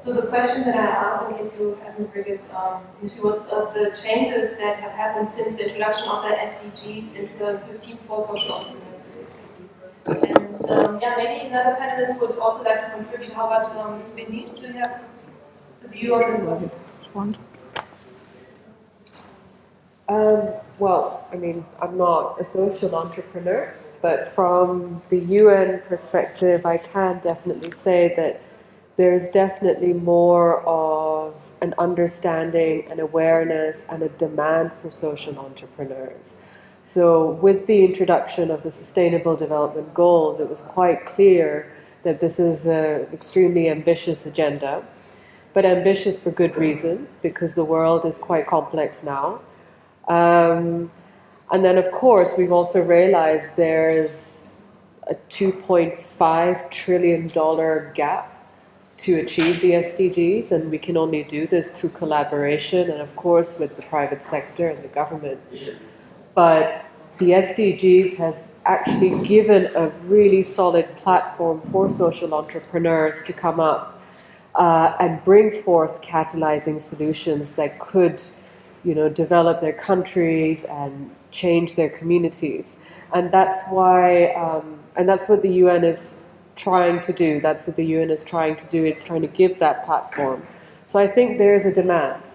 So the question that I asked, in case you haven't read it, was the changes that have happened since the introduction of the SDGs in 2015 for social entrepreneurs specifically. And maybe another panelist would also like to contribute. How about Beenisch? Do you have a view on this one? Well, I mean, I'm not a social entrepreneur, but from the UN perspective, I can definitely say that there's definitely more of an understanding, an awareness, and a demand for social entrepreneurs. So with the introduction of the Sustainable Development Goals, it was quite clear that this is an extremely ambitious agenda, but ambitious for good reason, because the world is quite complex now. And then, of course, we've also realized there's a $2.5 trillion gap to achieve the SDGs, and we can only do this through collaboration and, of course, with the private sector and the government. But the SDGs have actually given a really solid platform for social entrepreneurs to come up and bring forth catalyzing solutions that could, develop their countries and change their communities. And that's why, and that's what the UN is trying to do. That's what the UN is trying to do. It's trying to give that platform. So I think there's a demand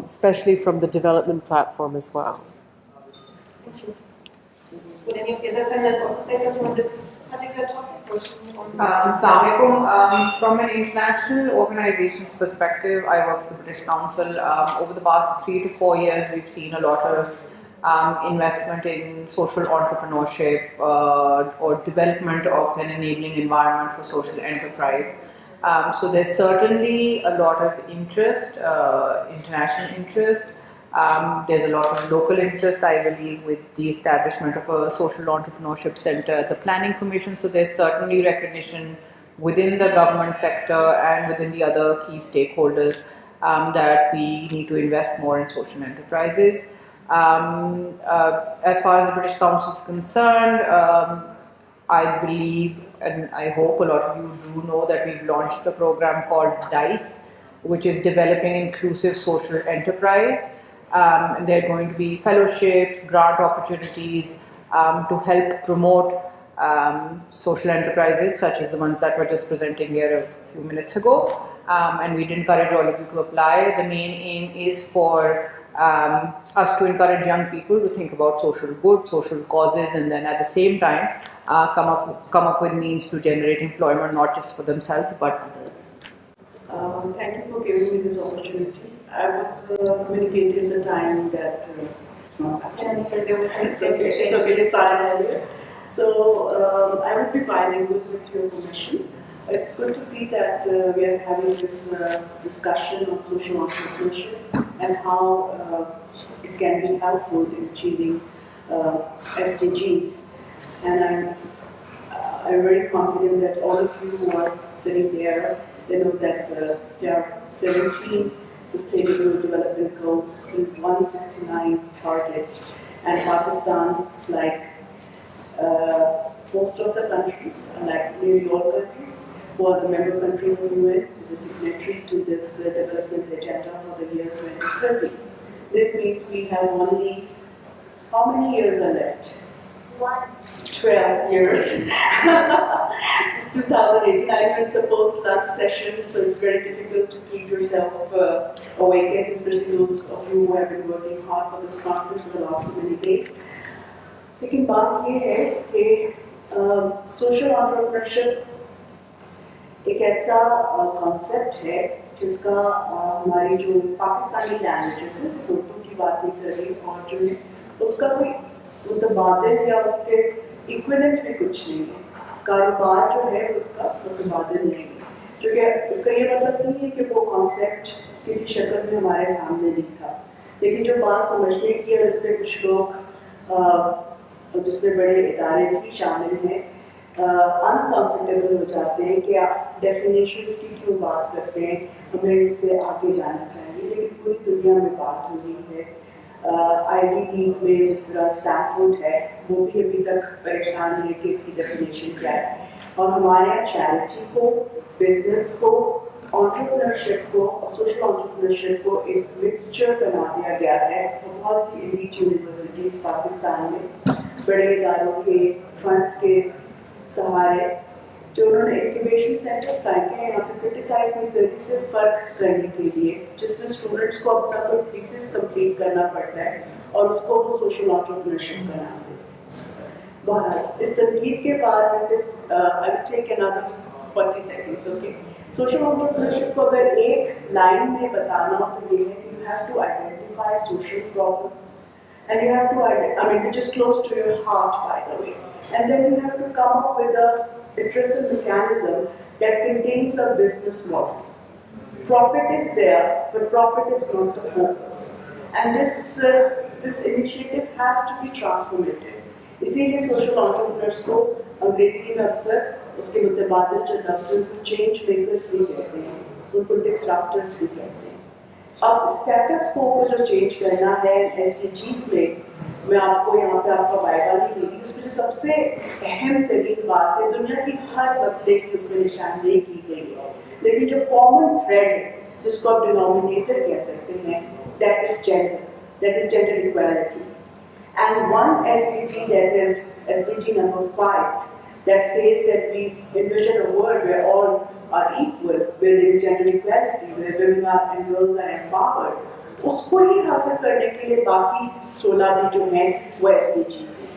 especially from the development platform as well. Thank you. Would any of the other panelists also say something on this particular topic? From an international organization's perspective, I work for the British Council. Over the past 3 to 4 years, we've seen a lot of investment in social entrepreneurship or development of an enabling environment for social enterprise. So there's certainly a lot of interest, international interest. There's a lot of local interest, I believe, with the establishment of a social entrepreneurship center at the Planning Commission. So there's certainly recognition within the government sector and within the other key stakeholders that we need to invest more in social enterprises. As far as the British Council is concerned, I believe and I hope a lot of you do know that we've launched a program called DICE, which is Developing Inclusive Social Enterprise. And there are going to be fellowships, grant opportunities to help promote social enterprises such as the ones that were just presenting here a few minutes ago. And we'd encourage all of you to apply. The main aim is for us to encourage young people to think about social good, social causes, and then at the same time come up with means to generate employment not just for themselves but others. Thank you for giving me this opportunity. I was communicating at the time that it's not happening. It's okay to start earlier. So I would be bilingual with your permission. It's good to see that we are having this discussion on social entrepreneurship and how it can be helpful in achieving SDGs. And I'm very confident that all of you who are sitting there, they know that there are 17 Sustainable Development Goals and 169 targets. And Pakistan, like most of the countries, like nearly all countries, who are the member countries of the UN, is a signatory to this development agenda for the year 2030. This means we have only, how many years are left? 12 years. It's 2018. I was supposed to start session, so it's very difficult to keep yourself awake, especially those of you who have been working hard for this conference for the last so many days. लेकिन बात ये है कि social entrepreneurship एक ऐसा concept है जिसका हमारी जो पाकिस्तानी लैंग्वेजेस है, सिर्फ उर्दू की बात नहीं कर रही, और जो है उसका कोई मुतबादिल या उसके इक्विवेलेंट भी कुछ नहीं है. कारोबार जो है उसका मुतबादिल नहीं है, क्योंकि इसका ये मतलब नहीं है कि वो कॉन्सेप्ट किसी शक्ल में हमारे सामने नहीं था. लेकिन जो बात समझने की है उसमें कुछ लोग जिसमें बड़े इदारे भी शामिल हैं अनकम्फर्टेबल हो जाते हैं कि आप डेफिनेशंस की क्यों बात करते हैं, हमें इससे आगे जाना चाहिए. लेकिन पूरी दुनिया में बात हो रही है. IDP में जिस तरह स्टैनफोर्ड है वो भी अभी तक परेशान है कि इसकी डेफिनेशन क्या है. और हमारे यहाँ चैरिटी को, बिजनेस को, entrepreneurship को और social entrepreneurship को एक mixture बना दिया गया है। बहुत सी elite universities पाकिस्तान में बड़े इदारों के funds के सहारे जो उन्होंने incubation centers कायम किए हैं यहाँ पे criticize नहीं करती सिर्फ फर्क करने के लिए, जिसमें students को अपना कोई thesis complete करना पड़ता है और उसको वो social entrepreneurship बनाते हैं। बहरहाल इस तनकीद के बाद मैं सिर्फ I'll take another 40 seconds, okay? Social entrepreneurship को अगर एक लाइन में बताना हो तो ये है कि you have to identify social problem and you have to I mean which is close to your heart by the way, and then you have to come up with a addressable mechanism that contains a business model. Profit is there, but profit is not the focus, and this initiative has to be transformative. इसीलिए social entrepreneurs को अंग्रेजी में अक्सर उसके मुतबादिल जो लफ्ज़ उनको change makers भी कहते हैं, उनको डिसरप्टर्स भी कहते हैं। अब स्टेटस को जो चेंज करना है SDGs में, मैं आपको यहाँ पे आपका वायदा नहीं मिली, उसमें जो सबसे अहम तरीन बात है दुनिया की हर मसले की उसमें निशानदेही की गई है, लेकिन जो कॉमन थ्रेड है जिसको आप डिनोमिनेटर कह सकते हैं, that is gender equality. And one SDG, that is SDG number 5, that says that we envision a world where all are equal, where there is gender equality, where women and girls are empowered. उसको ही हासिल करने के लिए बाकी 16 भी जो हैं वो SDGs हैं।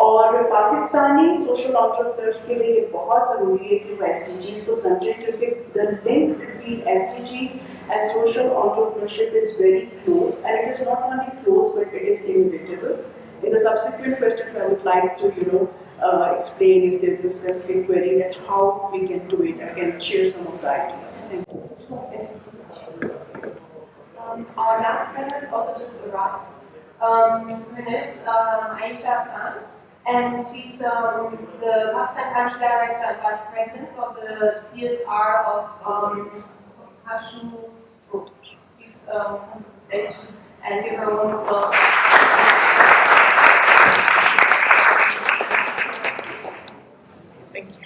और पाकिस्तानी सोशल एंटरप्रेन्योर्स के लिए ये बहुत ज़रूरी है कि वो SDGs को समझें, क्योंकि the link between SDGs and social entrepreneurship is very close, and it is not only close but it is inevitable. In the subsequent questions, I would like to explain if there is a specific query that how we can do it. I can share some of the ideas. Thank you. Our last panel is also just arrived. Her name is Ayesha, and she's the Pakistan Country Director and Vice President of the CSR of Hashoo. Please come to the stage and give her a warm applause. Thank you.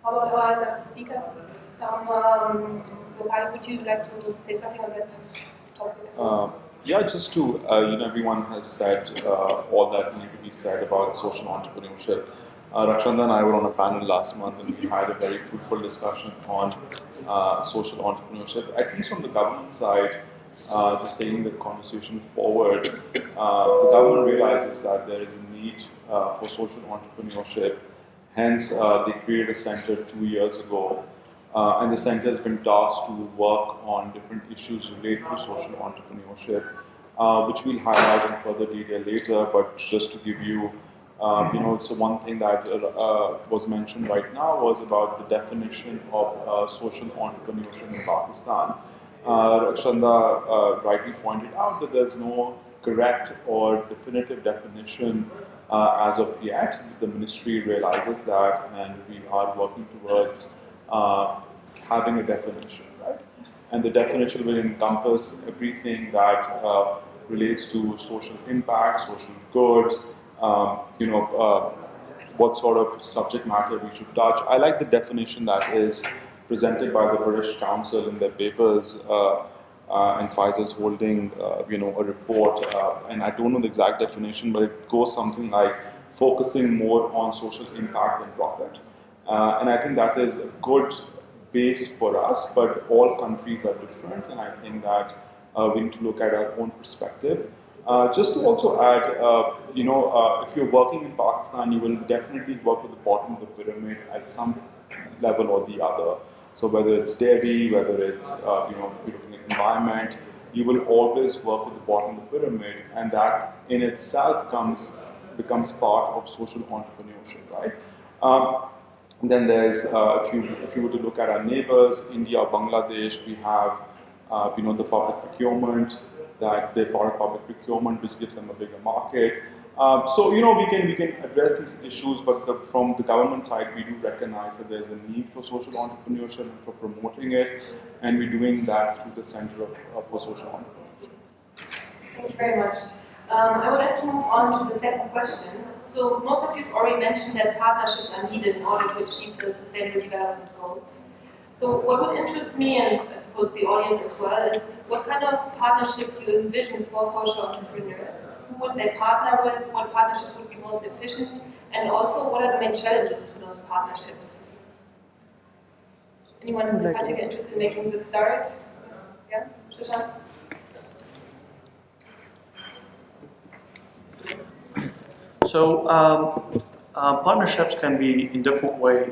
How about our other speakers? Saram, Bokhari, would you like to say something on that topic? Yeah, just to, everyone has said all that need to be said about social entrepreneurship. Rakhshinda and I were on a panel last month and we had a very fruitful discussion on social entrepreneurship, at least from the government side. Just taking the conversation forward, the government realizes that there is a need for social entrepreneurship. Hence, they created a center 2 years ago, and the center has been tasked to work on different issues related to social entrepreneurship, which we'll highlight in further detail later. But just to give you, so one thing that was mentioned right now was about the definition of social entrepreneurship in Pakistan. Rakhshinda rightly pointed out that there's no correct or definitive definition as of yet. The ministry realizes that, and we are working towards having a definition, right? And the definition will encompass everything that relates to social impact, social good, what sort of subject matter we should touch. I like the definition that is presented by the British Council in their papers, and Faiza's holding, a report, and I don't know the exact definition, but it goes something like focusing more on social impact than profit. And I think that is a good base for us, but all countries are different, and I think that we need to look at our own perspective. Just to also add, if you're working in Pakistan, you will definitely work at the bottom of the pyramid at some level or the other. So whether it's dairy, whether it's you're looking at environment, you will always work at the bottom of the pyramid, and that in itself becomes part of social entrepreneurship, right? Then there's if you were to look at our neighbors, India, Bangladesh, we have the public procurement, that they're part of public procurement, which gives them a bigger market. So we can address these issues, but from the government side, we do recognize that there's a need for social entrepreneurship and for promoting it, and we're doing that through the Center for Social Entrepreneurship. Thank you very much. I would like to move on to the second question. So most of you have already mentioned that partnerships are needed in order to achieve the sustainable development goals. So what would interest me, and I suppose the audience as well, is what kind of partnerships you envision for social entrepreneurs? Who would they partner with? What partnerships would be most efficient? And also, what are the main challenges to those partnerships? Anyone in particular interested in making the start? Yeah, Shah? So partnerships can be in different way.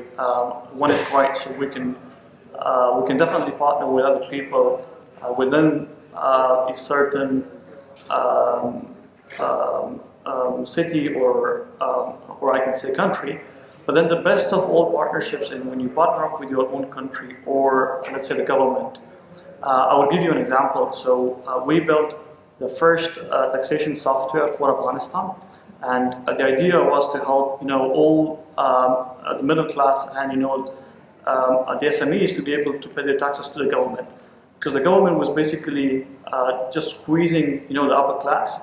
One is right, so we can definitely partner with other people within a certain city or I can say country. But then the best of all partnerships is when you partner up with your own country or let's say the government. I will give you an example. So we built the first taxation software for Afghanistan. And the idea was to help, all the middle class and, the SMEs to be able to pay their taxes to the government. Because the government was basically just squeezing, the upper class,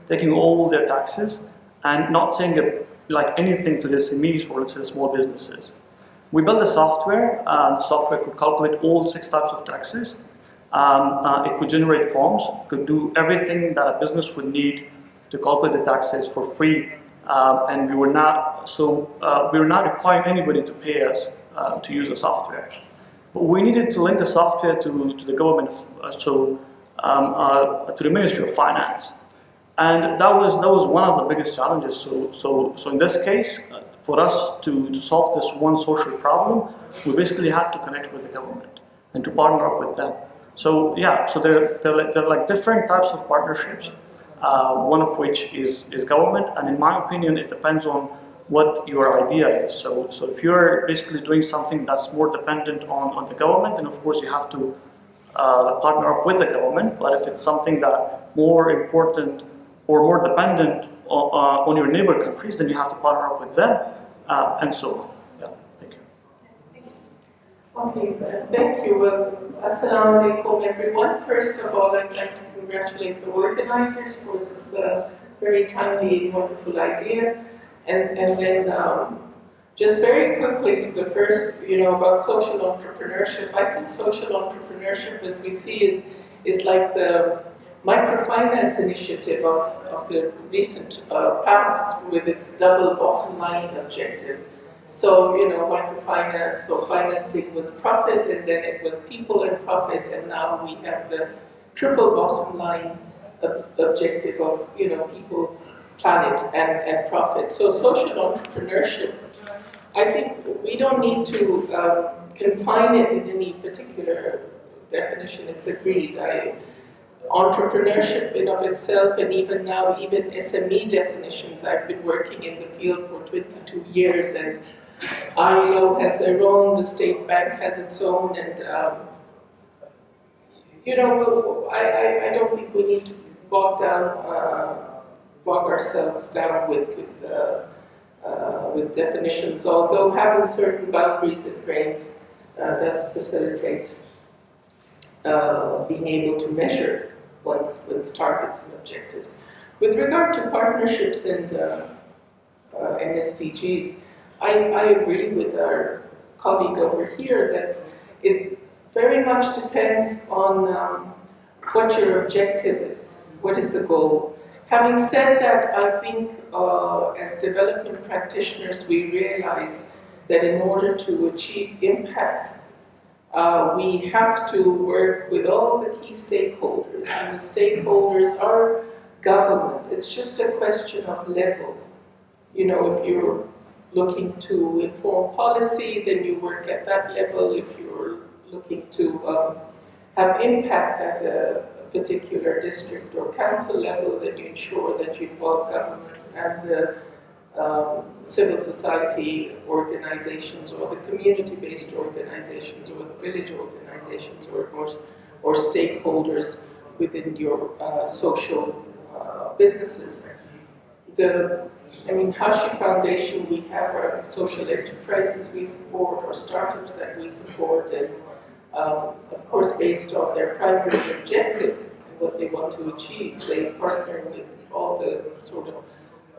taking all their taxes and not saying anything to the SMEs or let's say small businesses. We built the software. The software could calculate all 6 types of taxes. It could generate forms. It could do everything that a business would need to calculate the taxes for free, and we were not requiring anybody to pay us to use the software. But we needed to link the software to the government, to the Ministry of Finance, and that was one of the biggest challenges. So in this case, for us to solve this one social problem, we basically had to connect with the government and to partner up with them. So yeah, so there are like different types of partnerships. One of which is government, and in my opinion, it depends on what your idea is. So if you're basically doing something that's more dependent on the government, then of course you have to partner up with the government. But if it's something that more important or more dependent on your neighbor countries, then you have to partner up with them, and so on. Yeah, thank you. Okay, thank you. Assalamu alaikum, everyone. First of all, I'd like to congratulate the organizers for this very timely, wonderful idea. And then just very quickly to the first, about social entrepreneurship. I think social entrepreneurship, as we see, is like the microfinance initiative of the recent past with its double bottom line objective. So, microfinance or financing was profit, and then it was people and profit, and now we have the triple bottom line objective of, people, planet, and profit. So social entrepreneurship, I think we don't need to confine it in any particular definition. It's agreed. Entrepreneurship in of itself, and even now, even SME definitions, I've been working in the field for 22 years, and ILO has their own, the State Bank has its own, and I don't think we need to bog ourselves down with definitions, although having certain boundaries and frames does facilitate being able to measure one's targets and objectives. With regard to partnerships and SDGs, I agree with our colleague over here that it very much depends on what your objective is. What is the goal? Having said that, I think as development practitioners, we realize that in order to achieve impact, we have to work with all the key stakeholders, and the stakeholders are government. It's just a question of level. If you're looking to inform policy, then you work at that level. If you're looking to have impact at a particular district or council level, then you ensure that you involve government and the civil society organizations, or the community-based organizations, or the village organizations, or stakeholders within your social businesses. Hashoo Foundation, we have our social enterprises we support, or startups that we support, and of course based on their primary objective, what they want to achieve. They partner with all the sort of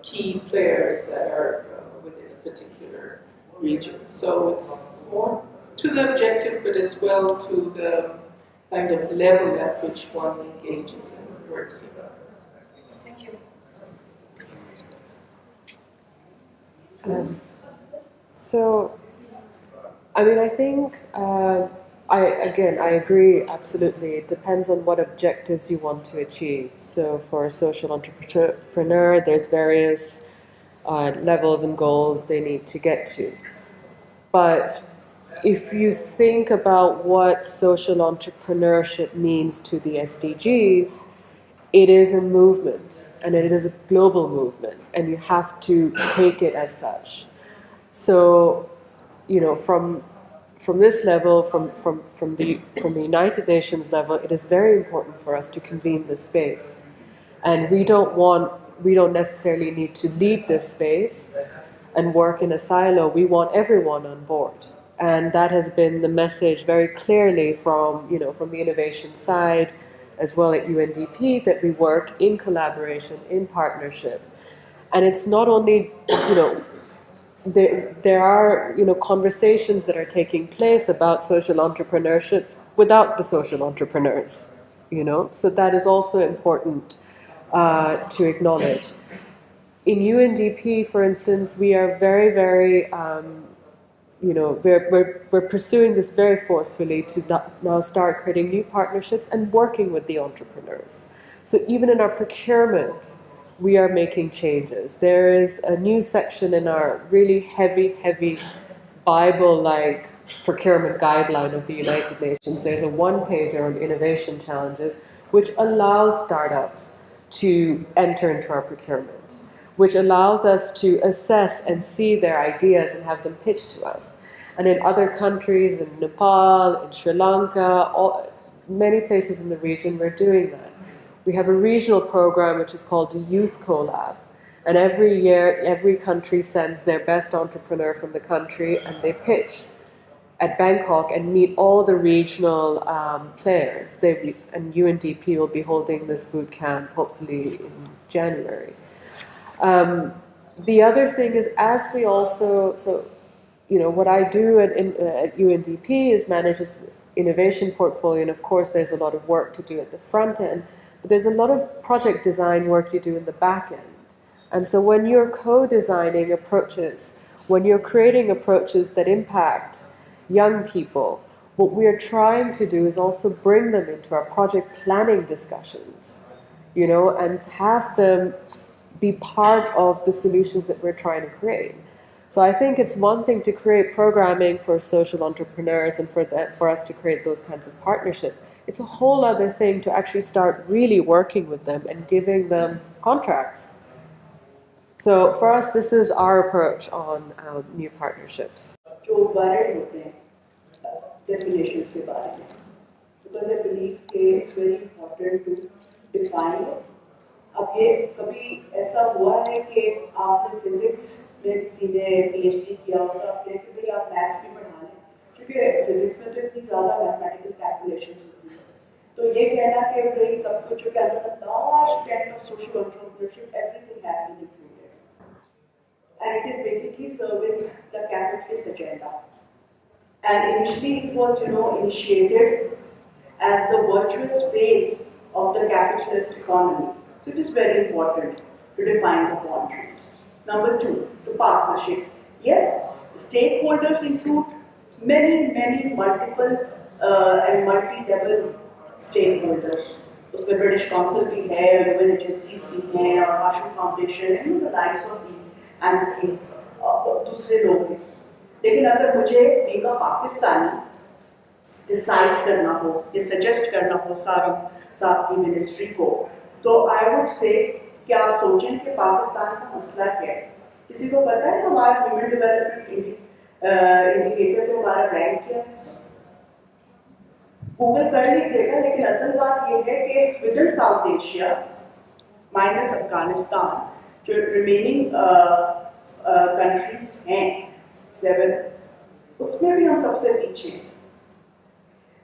key players that are within a particular region. So it's more to the objective, but as well to the kind of level at which one engages and works in. Thank you. So, I mean, I think, I agree absolutely. It depends on what objectives you want to achieve. So for a social entrepreneur, there's various levels and goals they need to get to. But if you think about what social entrepreneurship means to the SDGs, it is a movement, and it is a global movement, and you have to take it as such. So, you know, from this level, from the United Nations level, it is very important for us to convene this space, and we don't necessarily need to lead this space and work in a silo. We want everyone on board, and that has been the message very clearly from the innovation side, as well at UNDP, that we work in collaboration, in partnership, and it's not only There are, conversations that are taking place about social entrepreneurship without the social entrepreneurs, So that is also important to acknowledge. In UNDP, for instance, we are very, very, we're pursuing this very forcefully to now start creating new partnerships and working with the entrepreneurs. So even in our procurement, we are making changes. There is a new section in our really heavy Bible-like procurement guideline of the United Nations. There's a one-pager on innovation challenges, which allows startups to enter into our procurement, which allows us to assess and see their ideas and have them pitched to us. And in other countries, in Nepal, in Sri Lanka, many places in the region, we're doing that. We have a regional program which is called the Youth CoLab, and every year every country sends their best entrepreneur from the country, and they pitch at Bangkok and meet all the regional players. And UNDP will be holding this boot camp hopefully in January. The other thing is, as we also, what I do at UNDP is manage this innovation portfolio, and of course there's a lot of work to do at the front end. But there's a lot of project design work you do in the back end. And so when you're co-designing approaches, when you're creating approaches that impact young people, what we're trying to do is also bring them into our project planning discussions, and have them be part of the solutions that we're trying to create. So I think it's one thing to create programming for social entrepreneurs and for us to create those kinds of partnerships. It's a whole other thing to actually start really working with them and giving them contracts. So for us, this is our approach on new partnerships. जो varied होते हैं definitions के बारे में, because I believe कि it's very important to define it. अब ये कभी ऐसा हुआ है कि आपने physics में किसी ने PhD किया हो तो आप कहें कि भाई आप maths भी पढ़ा लें, क्योंकि physics में तो इतनी ज़्यादा mathematical calculations होती हैं. तो ये कहना कि भाई सब कुछ जो कहता है large kind of social entrepreneurship, everything has been included, and it is basically serving the capitalist agenda. And initially it was, initiated as the virtuous phase of the capitalist economy. So it is very important to define the boundaries. Number two, the partnership. Yes, stakeholders include many multiple and multi-level stakeholders. उसमें British Council भी है, UN agencies भी हैं, और Hashoo Foundation, and the likes of these entities, दूसरे लोग हैं. लेकिन अगर मुझे being a पाकिस्तानी decide करना हो, ये suggest करना हो सारम साहब की मिनिस्ट्री को, तो I would say कि आप सोचें कि पाकिस्तान का मसला क्या है. किसी को पता है हमारा ह्यूमन डेवलपमेंट इंडिकेटर को हमारा रैंक क्या है? गूगल कर लीजिएगा, लेकिन असल बात ये है कि within south Asia minus Afghanistan जो रिमेनिंग कंट्रीज हैं 7, उसमें भी हम सबसे पीछे हैं.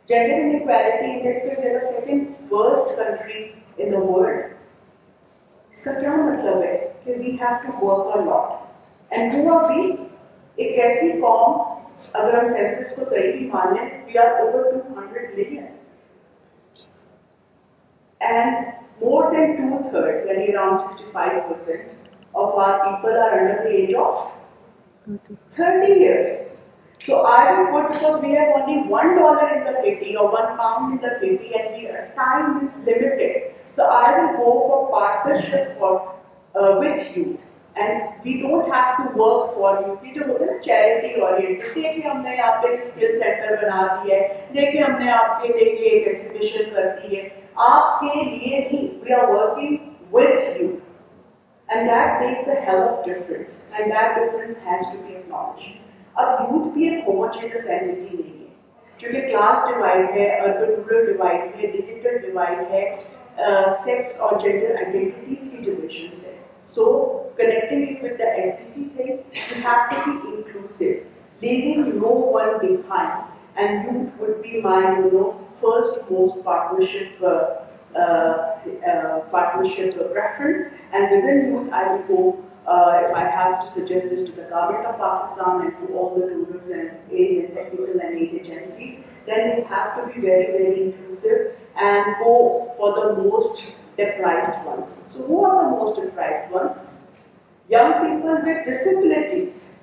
Gender inequality index में we are the second worst country in the world. इसका क्या मतलब है कि we have to work a lot. And who are we? एक ऐसी कौम, अगर हम सेंसस को सही भी माने, we are over 200 million. And more than 2/3, यानी around 65% of our people are under the age of 30 years. So I will put, because we have only $1 in the kitty or £1 in the kitty, and time is limited. So I will go for partnership with youth. And we don't have to work for youth. ये जो होता है ना charity oriented, देखिए हमने आपके लिए skill center बना दिया है, देखिए हमने आपके लिए एक exhibition कर दी है, आपके लिए नहीं, we are working with you. And that makes a hell of difference. And that difference has to be acknowledged. अब यूथ भी एक homogeneous entity नहीं है, क्योंकि क्लास डिवाइड है, अर्बन रूरल डिवाइड है, डिजिटल डिवाइड है, सेक्स और जेंडर आइडेंटिटीज की डिविजन्स है. So connecting it with the SDG thing, you have to be inclusive, leaving no one behind, and youth would be my, first most partnership preference. And within youth, I will go. If I have to suggest this to the government of Pakistan and to all the rulers and aid and technical and aid agencies, then we have to be very, very inclusive and go for the most deprived ones. So who are the most deprived ones? Young people with disabilities,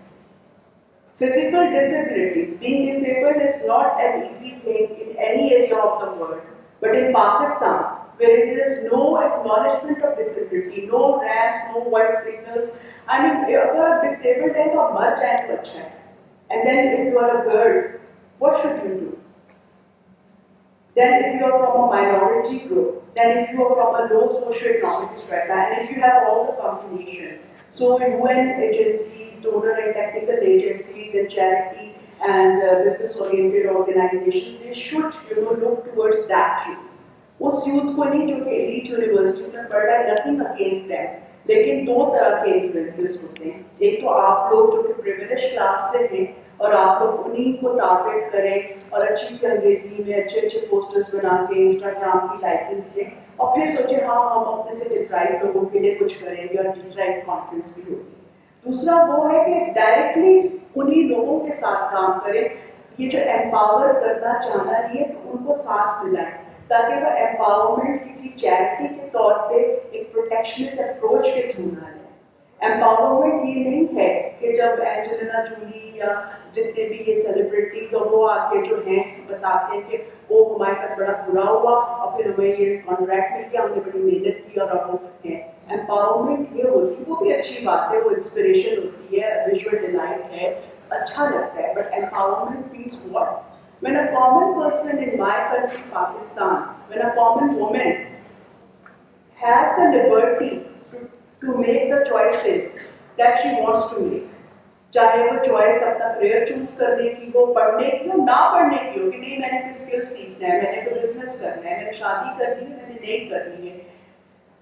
physical disabilities. Being disabled is not an easy thing in any area of the world. But in Pakistan, where there is no acknowledgement of disability, no ramps, no white signals. I mean, if you are disabled, then you are much. And then if you are a girl, what should you do? Then if you are from a minority group, then if you are from a low socio-economic strata, and if you have all the combination, so UN agencies, donor and technical agencies, and charity and business-oriented organizations, they should, look towards that youth. उस youth को नहीं जो कि elite universities में पढ़ रहा है, nothing against them, लेकिन दो तरह के इन्फ्लुएंसेस होते हैं. एक तो आप लोग जो कि प्रिविलेज क्लास से हैं और आप लोग उन्हीं को टारगेट करें और अच्छी से अंग्रेजी में अच्छे पोस्टर्स बना के इंस्टाग्राम की लाइकिंग्स लें और फिर सोचें हाँ हम अपने से डिप्राइव लोगों के लिए कुछ करेंगे और डिस्ट्रैक्ट कॉन्फ्रेंस भी होगी. दूसरा वो है कि डायरेक्टली उन्हीं लोगों के साथ काम करें, ये जो एम्पावर करना चाहना नहीं है तो उनको साथ मिलाएं, ताकि वह एम्पावरमेंट किसी चैरिटी के तौर पे एक प्रोटेक्शनिस्ट अप्रोच के थ्रू ना लें. एम्पावरमेंट ये नहीं है कि जब एंजेलिना जूली या जितने भी ये सेलिब्रिटीज और वो आके जो हैं बताते हैं कि वो हमारे साथ बड़ा बुरा हुआ और फिर हमें ये कॉन्ट्रैक्ट मिल गया, हमने बड़ी मेहनत की और अब वो हैं. एम्पावरमेंट ये होती है, वो भी अच्छी बात है, वो इंस्पिरेशन होती है, विजुअल डिलाइट है, अच्छा लगता है. But empowerment means what? When a common person in my country, Pakistan, when a common woman has the liberty to make the choices that she wants to make, चाहे वो choice अपना career choose करने की हो, पढ़ने की हो, ना पढ़ने की हो, कि नहीं मैंने कोई skill सीखना है, मैंने कोई business करना है, मैंने शादी करनी है, मैंने नहीं करनी है,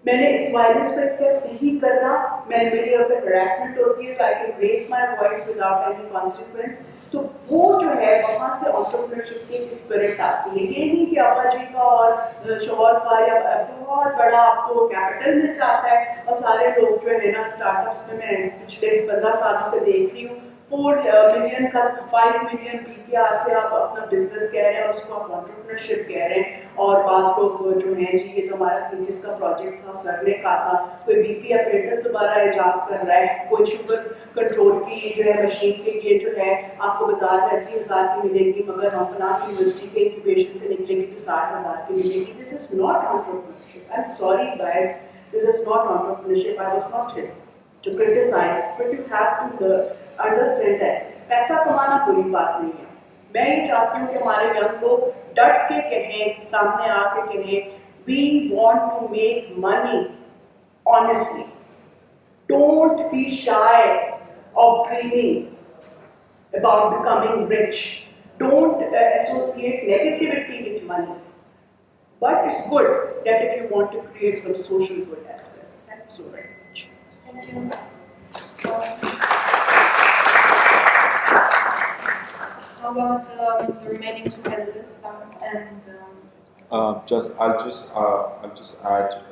मैंने इस वायलेंस को एक्सेप्ट नहीं करना, मेरी अगर हरासमेंट होती है तो I can raise my voice without any consequence. तो वो जो है वहाँ से एंटरप्रेन्योरशिप की स्पिरिट आती है. ये नहीं कि अब्बा जी का और शोहर का या बहुत बड़ा आपको कैपिटल मिल जाता है और सारे लोग जो है ना स्टार्टअप्स में मैं पिछले 15 सालों से देख रही हूँ 4 मिलियन का 5 मिलियन PPR से आप अपना बिजनेस कह रहे हैं और उसको आप एंटरप्रेन्योरशिप कह रहे हैं. और बास लोग जो हैं जी ये तो हमारा थीसिस का प्रोजेक्ट था, सर ने कहा था, कोई BP अपरेटस दोबारा इजाद कर रहा है, कोई शुगर कंट्रोल की जो है मशीन के लिए जो है आपको बाजार में 80,000 की मिलेगी मगर हम फलां यूनिवर्सिटी के इंक्यूबेशन से निकलेगी तो 60,000 की मिलेगी. This is not entrepreneurship. I am sorry guys, this is not entrepreneurship. I was not here to criticise, but you have to understand that पैसा कमाना बुरी बात नहीं है. मैं ये चाहती हूँ कि हमारे यंग लोग डट के कहें, सामने आके कहें, we want to make money honestly. Don't be shy of dreaming about becoming rich. Don't associate negativity with money. But it's good that if you want to create some social good as well. Thank you so very much. Thank you. how about the remaining two candidates, Saram and I'll just add,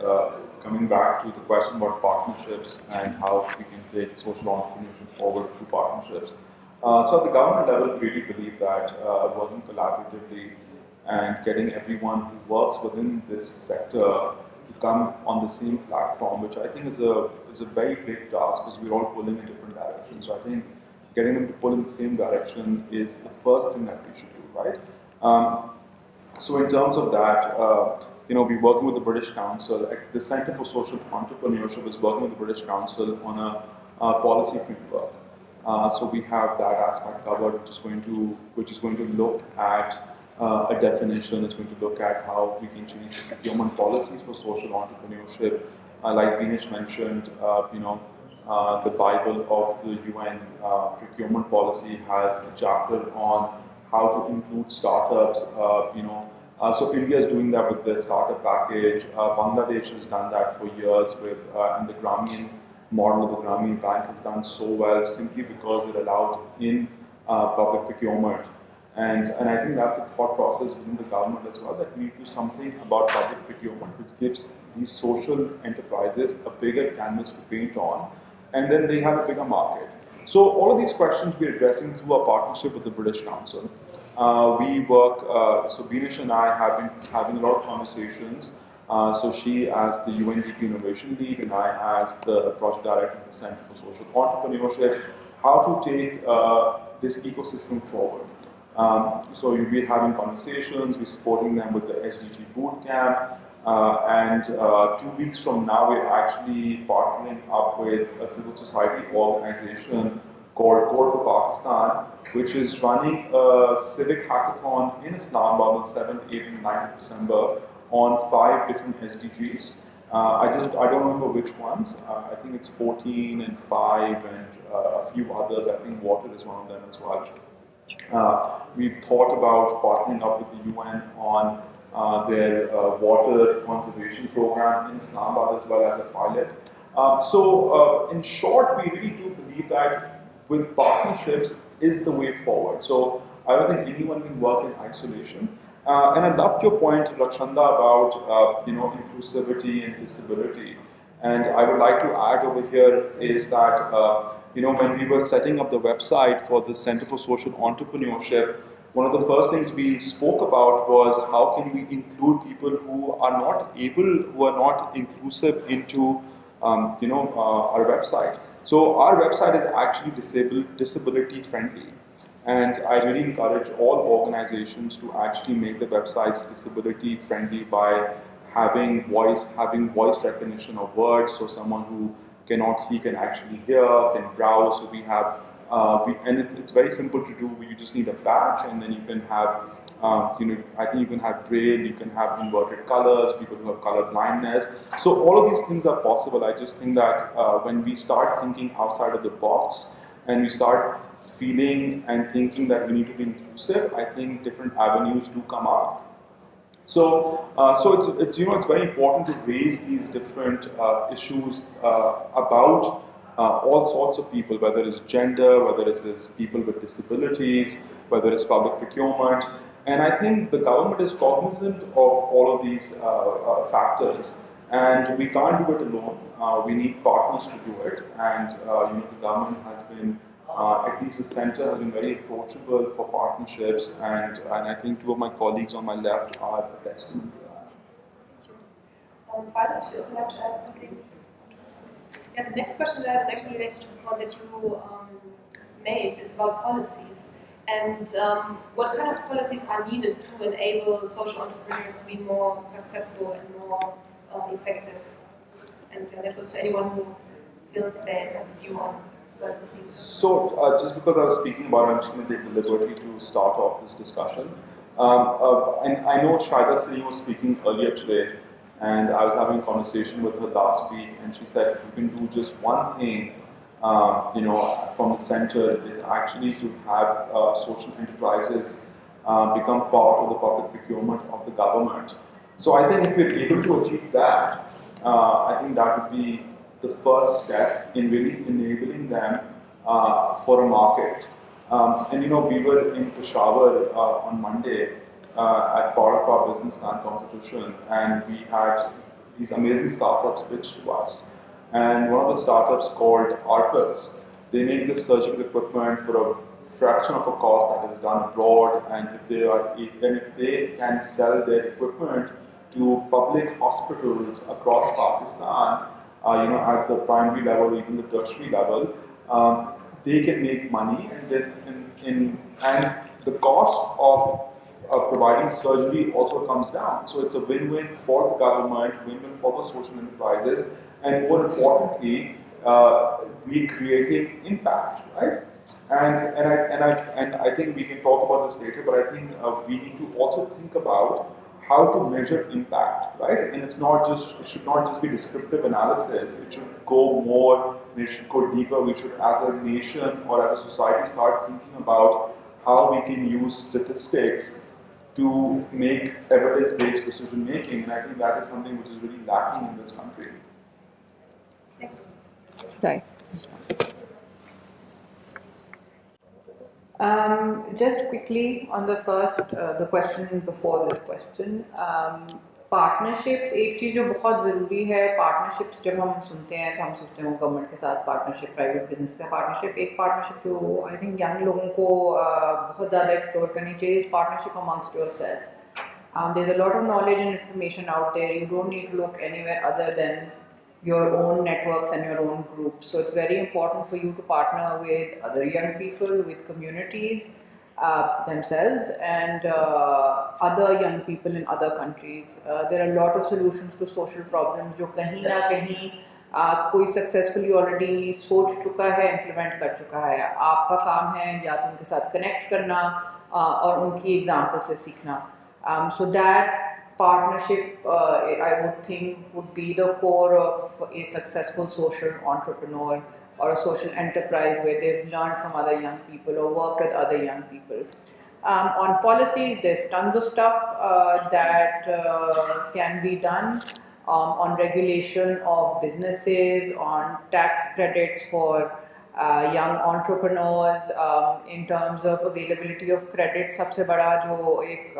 coming back to the question about partnerships and how we can take social entrepreneurship forward through partnerships. So at the government level, we really believe that working collaboratively and getting everyone who works within this sector to come on the same platform, which I think is a very big task because we're all pulling in different directions. So I think getting them to pull in the same direction is the first thing that we should do, right? So in terms of that, we're working with the British Council. The Centre for Social Entrepreneurship is working with the British Council on a policy framework. So we have that aspect covered, which is going to look at a definition. It's going to look at how we can change procurement policies for social entrepreneurship. Like Beenisch mentioned, the Bible of the UN procurement policy has a chapter on how to include startups. So India is doing that with the startup package. Bangladesh has done that for years with, and the Grameen model of the Grameen Bank has done so well simply because it allowed in public procurement. And I think that's a thought process within the government as well, that we need to do something about public procurement, which gives these social enterprises a bigger canvas to paint on, and then they have a bigger market. So all of these questions we're addressing through our partnership with the British Council. We work, so Beenisch and I have been having a lot of conversations. So she as the UNDP Innovation Lead and I as the Project Director of the Centre for Social Entrepreneurship, how to take this ecosystem forward. So we're having conversations, we're supporting them with the SDG bootcamp, and 2 weeks from now we're actually partnering up with a civil society organization called CoWorthy Pakistan, which is running a civic hackathon in Islamabad on 7th, 8th and 9th of December on 5 different SDGs. I don't remember which ones. I think it's 14 and 5 and a few others. I think water is one of them as well. We've thought about partnering up with the UN on their water conservation program in Islamabad as well as a pilot. So in short, we really do believe that with partnerships is the way forward. So I don't think anyone can work in isolation. And I loved your point, Rakhshinda, about inclusivity and disability. And I would like to add over here is that when we were setting up the website for the Centre for Social Entrepreneurship, one of the first things we spoke about was how can we include people who are not inclusive into our website. So our website is actually disability friendly. And I really encourage all organizations to actually make the websites disability friendly by having voice recognition of words, so someone who cannot see can actually hear, can browse. So we have, and it's very simple to do. You just need a badge, and then you can have, I think you can have braille, you can have inverted colors, people who have color blindness. So all of these things are possible. I just think that when we start thinking outside of the box and we start feeling and thinking that we need to be inclusive, I think different avenues do come up. So it's very important to raise these different issues about all sorts of people, whether it's gender, whether it's people with disabilities, whether it's public procurement. And I think the government is cognizant of all of these factors, and we can't do it alone. We need partners to do it, and the government has been, at least the centre has been very approachable for partnerships, and I think two of my colleagues on my left are a testament to that. Faiza, would you also like to add something? Yeah, the next question that is actually related to the point that you made is about policies. And what kind of policies are needed to enable social entrepreneurs to be more successful and more effective? And that was to anyone who feels they have a view on policies. So, just because I was speaking about it, I'm just going to take the liberty to start off this discussion. And I know Faiza was speaking earlier today, and I was having a conversation with her last week, and she said if you can do just one thing, from the center, is actually to have social enterprises become part of the public procurement of the government. So I think if we're able to achieve that, I think that would be the first step in really enabling them for a market. And you know, we were in Peshawar on Monday at part of our business plan competition, and we had these amazing startups pitched to us. And one of the startups called Arcus, they make this surgical equipment for a fraction of a cost that is done abroad, and if they can sell their equipment to public hospitals across Pakistan, you know, at the primary level, even the tertiary level, they can make money, and then and the cost of providing surgery also comes down. So it's a win-win for the government, win-win for the social enterprises, and more importantly, we're creating impact, right? And I think we can talk about this later, but I think we need to also think about how to measure impact, right? And it should not just be descriptive analysis. It should go more, it should go deeper. We should, as a nation or as a society, start thinking about how we can use statistics to make evidence-based decision making. And I think that is something which is really lacking in this country. Right. Just quickly on the first, the question before this question, partnerships एक चीज़ जो बहुत ज़रूरी है, partnerships जब हम सुनते हैं तो हम सोचते हैं वो गवर्नमेंट के साथ partnership, private business का partnership, एक partnership जो I think young लोगों को बहुत ज़्यादा explore करनी चाहिए is partnership amongst yourself. There's a lot of knowledge and information out there. You don't need to look anywhere other than your own networks and your own groups. So it's very important for you to partner with other young people, with communities themselves, and other young people in other countries. There are a lot of solutions to social problems जो कहीं ना कहीं कोई successfully already सोच चुका है, implement कर चुका है. आपका काम है या तो उनके साथ connect करना और उनकी example से सीखना. So that partnership, I would think, would be the core of a successful social entrepreneur or a social enterprise where they've learned from other young people or worked with other young people. On policies, there's tons of stuff that can be done on regulation of businesses, on tax credits for young entrepreneurs, in terms of availability of credit. सबसे बड़ा जो एक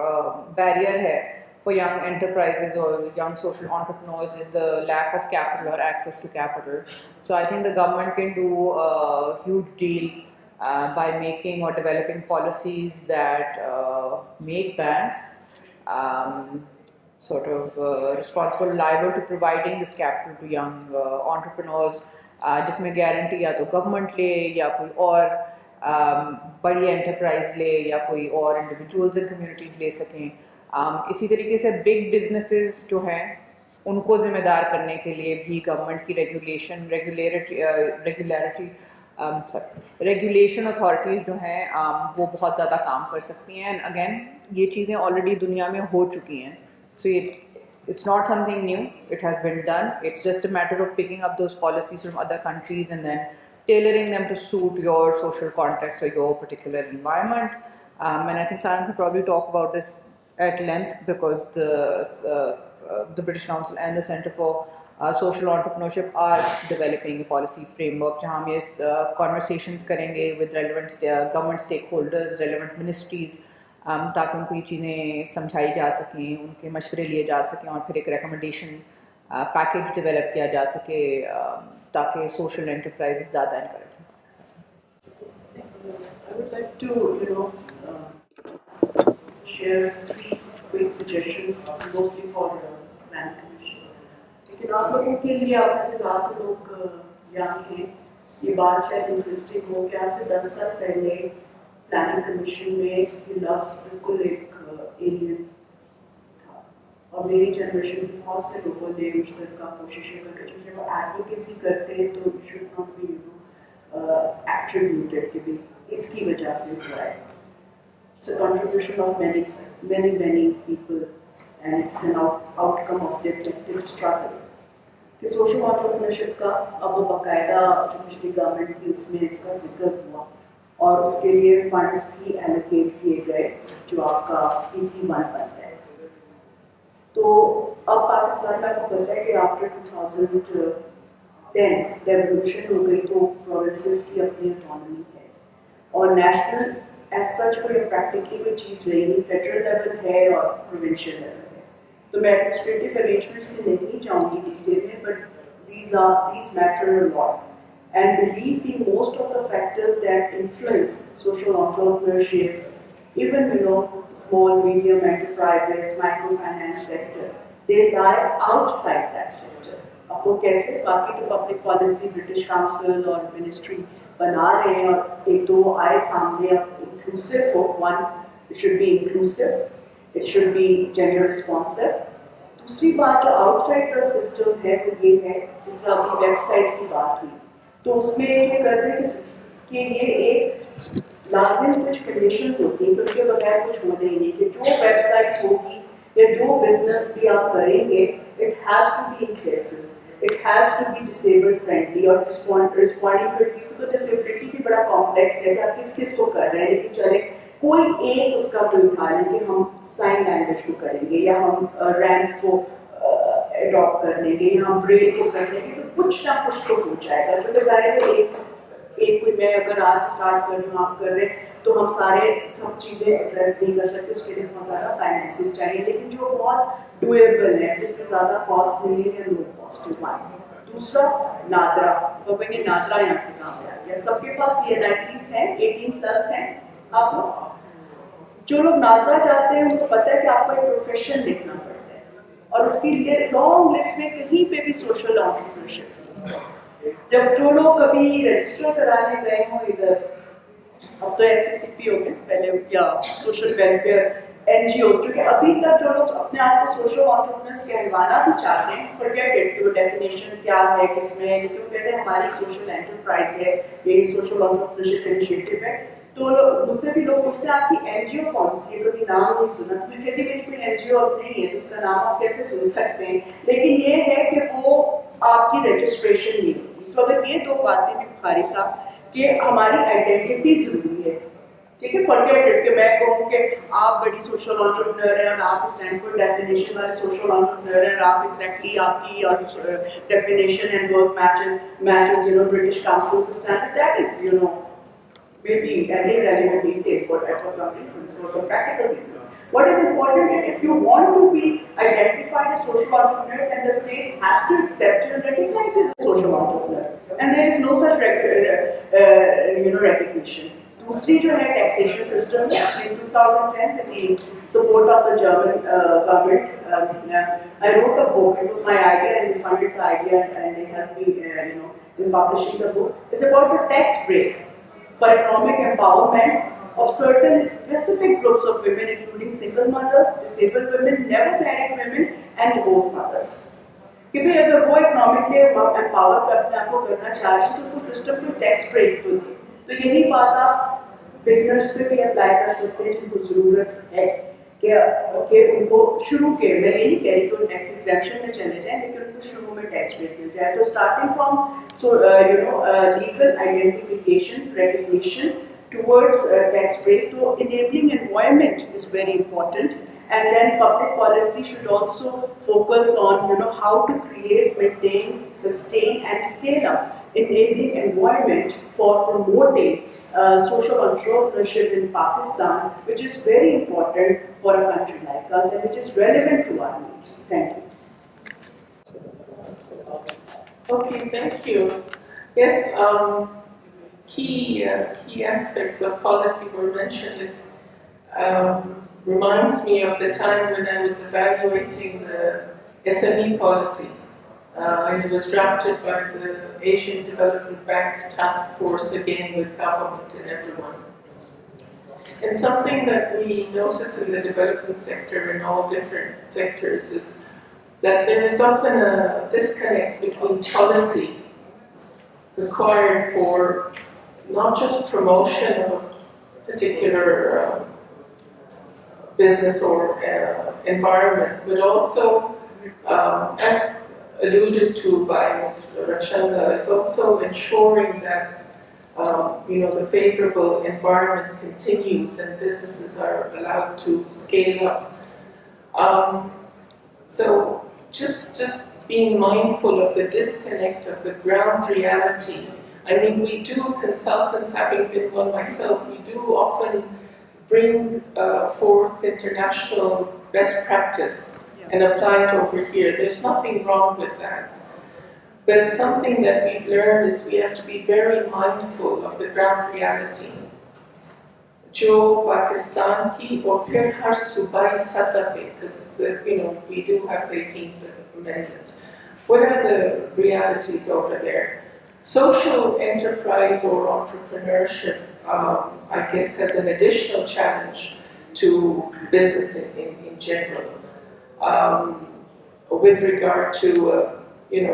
barrier है for young enterprises or young social entrepreneurs is the lack of capital or access to capital. So I think the government can do a huge deal by making or developing policies that make banks sort of responsible, liable to providing this capital to young entrepreneurs, जिसमें guarantee या तो government ले या कोई और बड़ी enterprise ले या कोई और individuals and communities ले सकें. इसी तरीके से big businesses जो हैं उनको ज़िम्मेदार करने के लिए भी गवर्नमेंट की रेगुलेशन अथॉरिटीज़ जो हैं वो बहुत ज़्यादा काम कर सकती हैं. एंड अगेन ये चीज़ें ऑलरेडी दुनिया में हो चुकी हैं. सो it's not something new, it has been done. It's just a matter of picking up those policies from other countries and then tailoring them to suit your social context or your particular environment. And I think Saram could probably talk about this at length because the British Council and the Centre for Social Entrepreneurship are developing a policy framework जहाँ हम ये conversations करेंगे with relevant government stakeholders, relevant ministries, ताकि उनको ये चीज़ें समझाई जा सकें, उनके मशवरे लिए जा सकें और फिर एक recommendation package develop किया जा सके ताकि social enterprises ज़्यादा encourage हों. I would like to, share 3 quick suggestions, mostly for plan commission. लेकिन आप लोगों के लिए आप ऐसे ज़्यादा लोग यहाँ के ये बात शायद इंटरेस्टिंग हो कि आज से 10 साल पहले प्लानिंग कमीशन में ये लफ्ज़ बिल्कुल एक एलियन था और मेरी जनरेशन में बहुत से लोगों ने उस तरह का कोशिशें करके जब वो एडवोकेसी करते हैं तो शुड नॉट बी एट्रीब्यूटेड कि भी इसकी वजह से हुआ है. It's a contribution of many people, and it's an outcome of their collective struggle. कि सोशल एंटरप्रेन्योरशिप का अब वो बाकायदा जो पिछली गवर्नमेंट थी उसमें इसका जिक्र हुआ और उसके लिए फंड्स भी एलोकेट किए गए जो आपका PC1 बनता है. तो अब पाकिस्तान में आपको पता है कि आफ्टर 2010 रेवोल्यूशन हो गई तो प्रोविंसेस की अपनी ऑटोनॉमी है. और नेशनल एज सच कोई प्रैक्टिकली कोई चीज़ रही नहीं, फेडरल लेवल है और प्रोविंशियल लेवल है। तो मैं एडमिनिस्ट्रेटिव अरेंजमेंट्स में नहीं जाऊँगी डिटेल में, but these matter a lot. And believe me, most of the factors that influence social entrepreneurship, even small, medium enterprises, microfinance sector, they lie outside that sector. अब वो कैसे? बाकी तो पब्लिक पॉलिसी ब्रिटिश काउंसिल और ministry बना रहे हैं और एक दो आए सामने, अब इंक्लूसिव हो, one it should be inclusive, it should be gender responsive. दूसरी बात जो आउटसाइड द सिस्टम है वो ये है, जिस तरह अभी वेबसाइट की बात हुई, तो उसमें ये कर रहे हैं कि ये एक लाजिम कुछ कंडीशंस होती हैं, क्योंकि बगैर कुछ होने ही नहीं, कि जो वेबसाइट होगी या जो बिजनेस भी आप करेंगे, it has to be inclusive, it has to be disabled friendly और रिस्पॉन्डिंग टू एटलीस्ट, तो डिसेबिलिटी भी बड़ा कॉम्प्लेक्स है कि आप किस किस को कर रहे हैं, लेकिन चले कोई एक उसका कोई उठा लें कि हम साइन लैंग्वेज को करेंगे या हम रैंप को अडॉप्ट कर लेंगे या हम ब्रेल को कर लेंगे, तो कुछ ना कुछ तो हो जाएगा। जो डिज़ायर है एक कोई, मैं अगर आज स्टार्ट कर रही हूँ, आप कर रहे हैं, तो हम सारे सब चीज़ें एड्रेस नहीं कर सकते, उसके लिए बहुत ज़्यादा फाइनेंसिस चाहिए, लेकिन जो बहुत डुएबल है, जिसमें ज़्यादा कॉस्ट नहीं है, लो कॉस्ट है। दूसरा नादरा, तो कहेंगे नादरा यहाँ से कहाँ पे आ गया? सबके पास CNICs हैं, 18+ हैं। आप लोग जो लोग नादरा जाते हैं उनको पता है कि आपको एक प्रोफेशन देखना पड़ता है और उसकी लॉन्ग लिस्ट में कहीं पे भी सोशल एंटरप्रेन्योरशिप। जब जो लोग कभी रजिस्टर कराने गए हों इधर, अब तो SCCP हो गए, पहले या सोशल वेलफेयर NGOs, क्योंकि अभी तक जो लोग अपने आप को सोशल एंटरप्रेन्योर्स कहलवाना भी चाहते हैं, फॉरगेट इट, तो डेफिनेशन क्या है किसमें, लेकिन वो कहते हैं हमारी सोशल एंटरप्राइज है, ये सोशल एंटरप्रेन्योरशिप इनिशिएटिव है। तो मुझसे भी लोग पूछते हैं आपकी NGO कौन सी है, कभी नाम नहीं सुना, तो मैं कहती मेरी कोई NGO अब नहीं है, तो उसका नाम आप कैसे सुन सकते हैं, लेकिन ये है कि वो आपकी रजिस्ट्रेशन नहीं होती। तो अगर ये दो बातें भी बुखारी साहब कि हमारी आइडेंटिटी जरूरी है, ठीक है, फॉरगेट इट कि मैं कहूँ कि आप बड़ी सोशल एंटरप्रेन्योर हैं और आप स्टैनफोर्ड डेफिनेशन वाले सोशल एंटरप्रेन्योर हैं और आप एग्जैक्टली आपकी definition and work matches British council standard, that is maybe an irrelevant detail for some reasons, for some practical reasons. What is important is if you want to be identified as social entrepreneur, then the state has to accept you and recognize you as a social entrepreneur. And there is no such recognition. दूसरी जो है taxation system, in 2010 with the support of the German government, I wrote a book. It was my idea and they funded the idea and they helped me in publishing the book. It's about the tax break for economic empowerment of certain specific groups of women, including single mothers, disabled women, never married women, and divorced mothers. क्योंकि अगर वो economically empower कर अपने आप को करना चाह रहे हैं तो उसको सिस्टम को टैक्स ब्रेक तो दे। तो यही बात आप बिजनेस पे भी अप्लाई कर सकते हैं जिनको ज़रूरत है कि उनको शुरू के, मैं यही कह रही तो टैक्स एग्जेम्पशन में चले जाएं, लेकिन उनको शुरू में टैक्स ब्रेक मिल जाए। तो starting from legal identification, recognition towards tax break, तो enabling environment is very important, and then public policy should also focus on how to create, maintain, sustain and scale up enabling environment for promoting social entrepreneurship in Pakistan, which is very important for a country like us and which is relevant to our needs. Thank you. Okay, thank you. Yes, key aspects of policy were mentioned. It reminds me of the time when I was evaluating the SME policy. And it was drafted by the Asian Development Bank Task Force, again with government and everyone. And something that we notice in the development sector, in all different sectors, is that there is often a disconnect between policy required for not just promotion of a particular business or environment, but also, as alluded to by Ms. Rakhshinda, is also ensuring that the favorable environment continues and businesses are allowed to scale up. So just being mindful of the disconnect of the ground reality. I mean, we do, consultants, having been one myself, we do often bring forth international best practice and apply it over here. There's nothing wrong with that. But something that we've learned is we have to be very mindful of the ground reality. Jo Pakistan ki or phir har subai sata pe, because we do have the 18th Amendment. What are the realities over there? Social enterprise or entrepreneurship, I guess, has an additional challenge to business in general, with regard to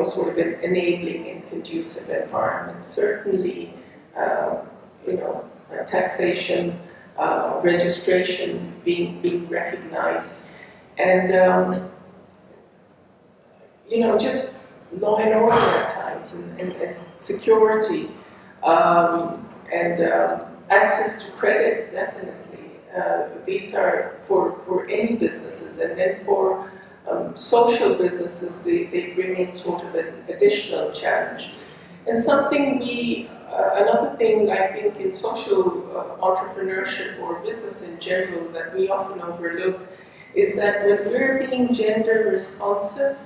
sort of an enabling and conducive environment. Certainly, taxation, registration being recognized, and just law and order at times, and security, and access to credit, definitely. These are for any businesses, and then for social businesses, they bring in sort of an additional challenge. And something another thing I think in social entrepreneurship or business in general that we often overlook is that when we're being gender responsive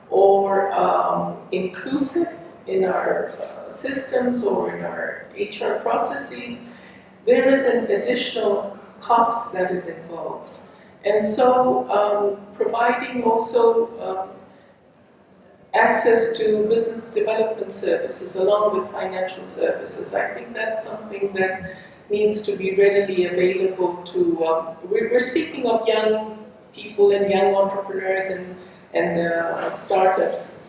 or inclusive in our systems or in our HR processes, there is an additional cost that is involved. And so providing also access to business development services along with financial services, I think that's something that needs to be readily available to, we're speaking of young people and young entrepreneurs and startups.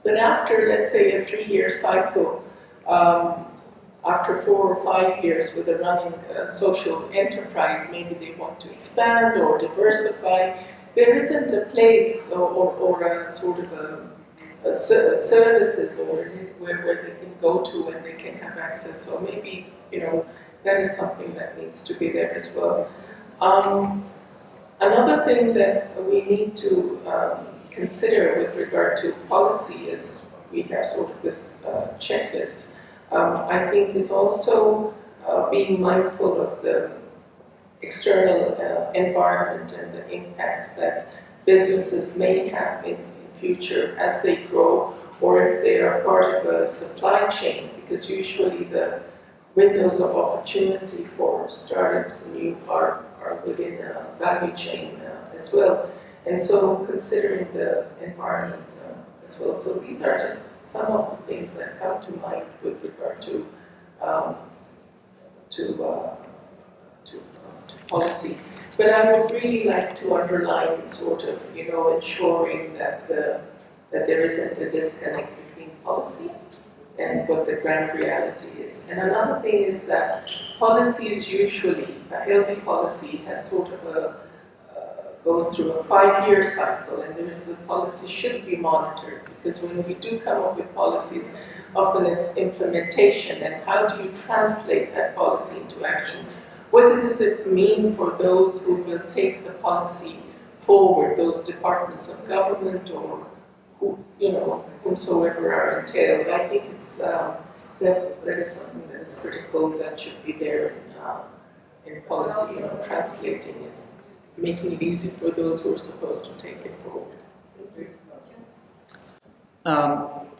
But after, let's say, a 3-year cycle, after 4 or 5 years with a running social enterprise, maybe they want to expand or diversify, there isn't a place or a sort of a services or where they can go to and they can have access. So maybe, that is something that needs to be there as well. Another thing that we need to consider with regard to policy is we have sort of this checklist. I think is also being mindful of the external environment and the impact that businesses may have in future as they grow, or if they are part of a supply chain, because usually the windows of opportunity for startups are within a value chain as well. And so considering the environment as well. So these are just some of the things that come to mind with regard to policy. But I would really like to underline sort of, ensuring that there isn't a disconnect between policy and what the ground reality is. And another thing is that policy is usually, a healthy policy has sort of goes through a 5-year cycle, and the policy should be monitored, because when we do come up with policies, often it's implementation, and how do you translate that policy into action? What does it mean for those who will take the policy forward, those departments of government or whomsoever are entailed? I think it's that is something that is critical, that should be there in policy, translating it, making it easy for those who are supposed to take it forward.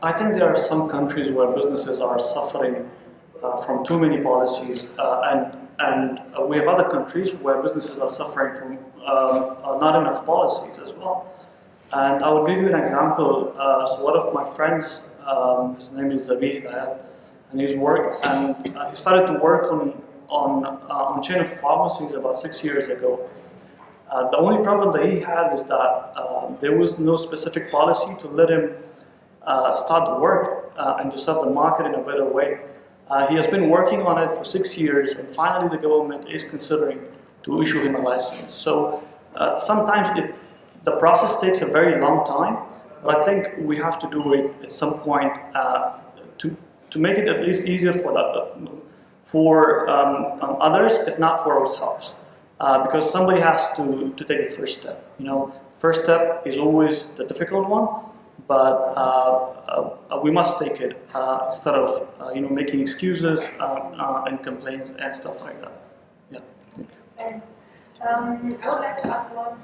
I think there are some countries where businesses are suffering from too many policies, and we have other countries where businesses are suffering from not enough policies as well. And I will give you an example. So one of my friends, his name is Inayat, and he started to work on chain of pharmacies about 6 years ago. The only problem that he had is that there was no specific policy to let him start the work and to serve the market in a better way. He has been working on it for 6 years, and finally the government is considering to issue him a license. So sometimes the process takes a very long time, but I think we have to do it at some point to make it at least easier for others, if not for ourselves. Because somebody has to take the first step. First step is always the difficult one, but we must take it instead of making excuses and complaints and stuff like that. Yeah. Thank you. Thanks. I would like to ask one.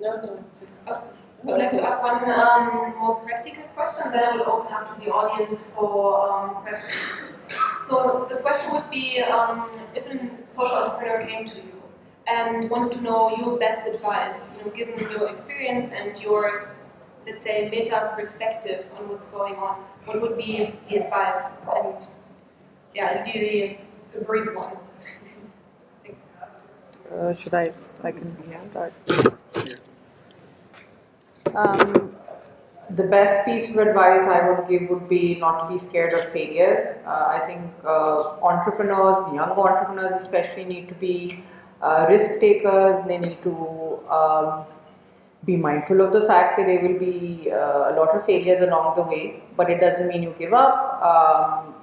No, just. I would like to ask one more practical question, then I will open up to the audience for questions. So the question would be, if a social entrepreneur came to you and wanted to know your best advice, given your experience and your, let's say, meta perspective on what's going on, what would be the advice? And yeah, ideally a brief one. Should I can start. The best piece of advice I would give would be not to be scared of failure. I think entrepreneurs, young entrepreneurs especially, need to be risk takers. They need to be mindful of the fact that there will be a lot of failures along the way, but it doesn't mean you give up.